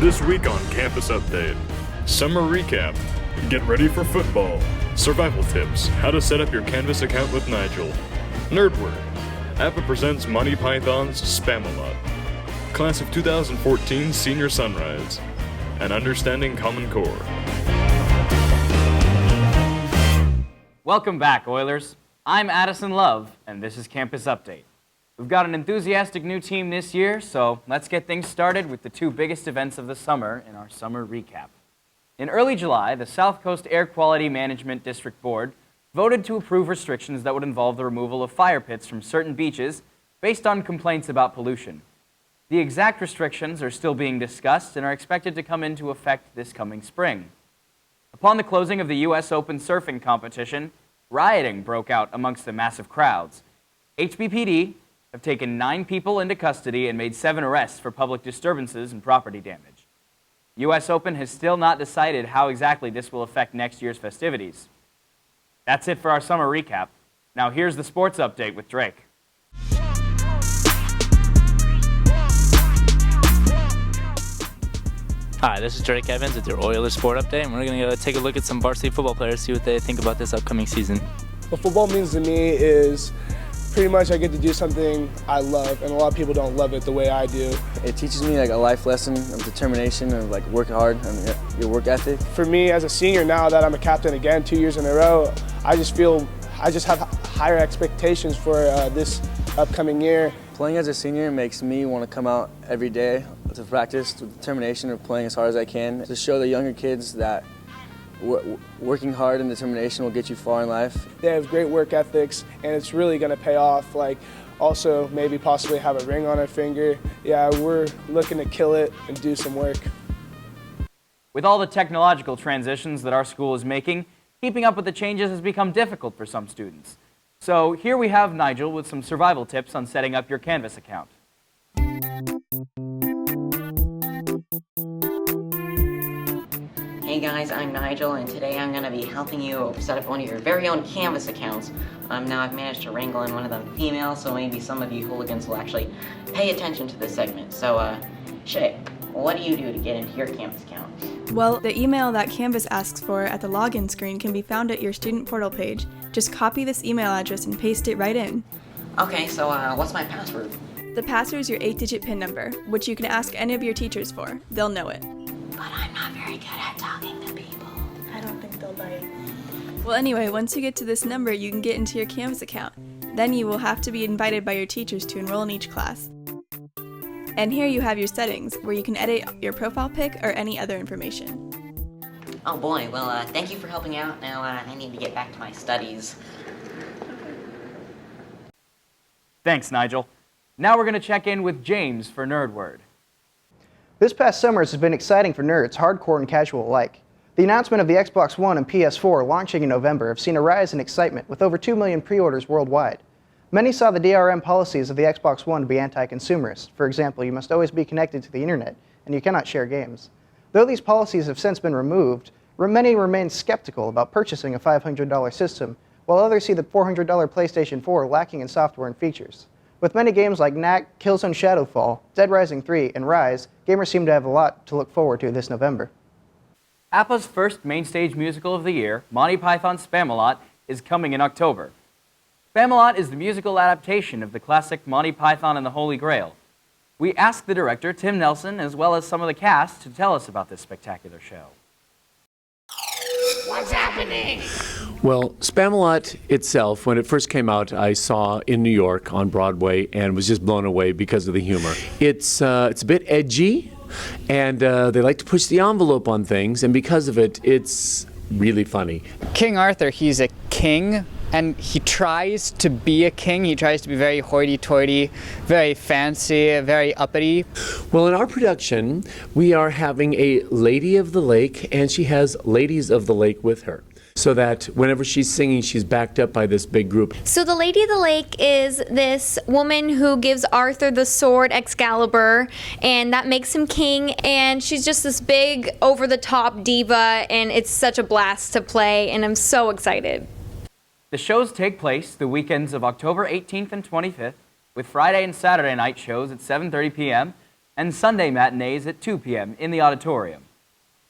This week on Campus Update, Summer Recap, Get Ready for Football, Survival Tips, How to Set Up Your Canvas Account with Nigel, Nerd Word, APA presents Monty Python's Spamalot, Class of 2014 Senior Sunrise, and Understanding Common Core. Welcome back, Oilers. I'm Addison Love, and this is Campus Update. We've got an enthusiastic new team this year, so let's get things started with the two biggest events of the summer in our summer recap. In early July, the South Coast Air Quality Management District Board voted to approve restrictions that would involve the removal of fire pits from certain beaches based on complaints about pollution. The exact restrictions are still being discussed and are expected to come into effect this coming spring. Upon the closing of the U.S. Open surfing competition, rioting broke out amongst the massive crowds. HBPD have taken 9 people into custody and made 7 arrests for public disturbances and property damage. U.S. Open has still not decided how exactly this will affect next year's festivities. That's it for our summer recap. Now here's the sports update with Drake. Hi, this is Drake Evans with your Oilers Sport Update, and we're going to take a look at some varsity football players, see what they think about this upcoming season. What football means to me is pretty much I get to do something I love, and a lot of people don't love it the way I do. It teaches me like a life lesson of determination and like working hard and your work ethic. For me as a senior, now that I'm a captain again 2 years in a row, I just feel I just have higher expectations for this upcoming year. Playing as a senior makes me want to come out every day to practice with determination of playing as hard as I can to show the younger kids that working hard and determination will get you far in life. They have great work ethics, and it's really going to pay off. Like, also maybe possibly have a ring on our finger. Yeah, we're looking to kill it and do some work. With all the technological transitions that our school is making, keeping up with the changes has become difficult for some students. So here we have Nigel with some survival tips on setting up your Canvas account. Hey guys, I'm Nigel, and today I'm going to be helping you set up one of your very own Canvas accounts. Now I've managed to wrangle in one of them female, so maybe some of you hooligans will actually pay attention to this segment. So, Shea, what do you do to get into your Canvas account? Well, the email that Canvas asks for at the login screen can be found at your student portal page. Just copy this email address and paste it right in. Okay, so what's my password? The password is your 8-digit PIN number, which you can ask any of your teachers for. They'll know it. But I'm not very good at talking to people. I don't think they'll bite. Well, anyway, once you get to this number, you can get into your Canvas account. Then you will have to be invited by your teachers to enroll in each class. And here you have your settings, where you can edit your profile pic or any other information. Oh boy, well, thank you for helping out. Now I need to get back to my studies. Thanks, Nigel. Now we're going to check in with James for Nerd Word. This past summer has been exciting for nerds, hardcore and casual alike. The announcement of the Xbox One and PS4 launching in November have seen a rise in excitement with over 2 million pre-orders worldwide. Many saw the DRM policies of the Xbox One to be anti-consumerist. For example, you must always be connected to the internet, and you cannot share games. Though these policies have since been removed, many remain skeptical about purchasing a $500 system, while others see the $400 PlayStation 4 lacking in software and features. With many games like Knack, Killzone Shadowfall, Dead Rising 3, and Rise, gamers seem to have a lot to look forward to this November. APA's first mainstage musical of the year, Monty Python's Spamalot, is coming in October. Spamalot is the musical adaptation of the classic Monty Python and the Holy Grail. We asked the director, Tim Nelson, as well as some of the cast to tell us about this spectacular show. What's happening? Well, Spamalot itself, when it first came out, I saw in New York on Broadway and was just blown away because of the humor. It's a bit edgy, and they like to push the envelope on things, and because of it, it's really funny. King Arthur, he's a king, and he tries to be a king. He tries to be very hoity-toity, very fancy, very uppity. Well, in our production, we are having a Lady of the Lake, and she has Ladies of the Lake with her, so that whenever she's singing, she's backed up by this big group. So the Lady of the Lake is this woman who gives Arthur the sword Excalibur, and that makes him king, and she's just this big, over-the-top diva, and it's such a blast to play, and I'm so excited. The shows take place the weekends of October 18th and 25th, with Friday and Saturday night shows at 7:30 p.m. and Sunday matinees at 2 p.m. in the auditorium.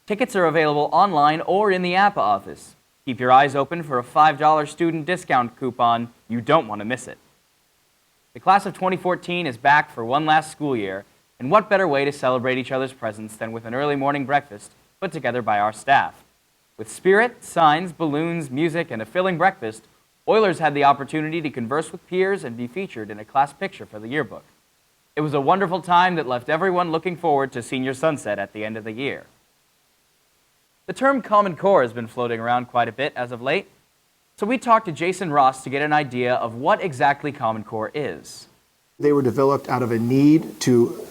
Tickets are available online or in the APA office. Keep your eyes open for a $5 student discount coupon. You don't want to miss it. The class of 2014 is back for one last school year, and what better way to celebrate each other's presence than with an early morning breakfast put together by our staff. With spirit, signs, balloons, music, and a filling breakfast, Oilers had the opportunity to converse with peers and be featured in a class picture for the yearbook. It was a wonderful time that left everyone looking forward to senior sunset at the end of the year. The term Common Core has been floating around quite a bit as of late, so we talked to Jason Ross to get an idea of what exactly Common Core is. They were developed out of a need to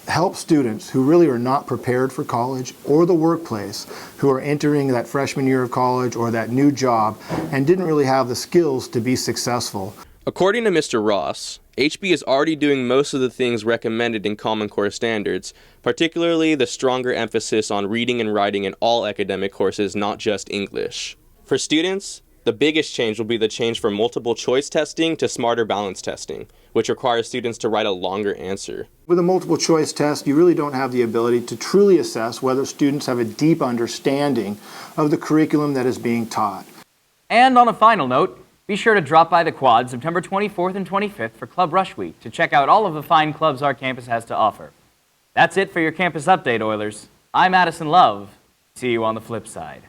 help students who really are not prepared for college or the workplace, who are entering that freshman year of college or that new job and didn't really have the skills to be successful. According to Mr. Ross, HB is already doing most of the things recommended in Common Core standards, particularly the stronger emphasis on reading and writing in all academic courses, not just English. For students, the biggest change will be the change from multiple choice testing to smarter balance testing, which requires students to write a longer answer. With a multiple choice test, you really don't have the ability to truly assess whether students have a deep understanding of the curriculum that is being taught. And on a final note, be sure to drop by the Quad September 24th and 25th for Club Rush Week to check out all of the fine clubs our campus has to offer. That's it for your Campus Update, Oilers. I'm Addison Love. See you on the flip side.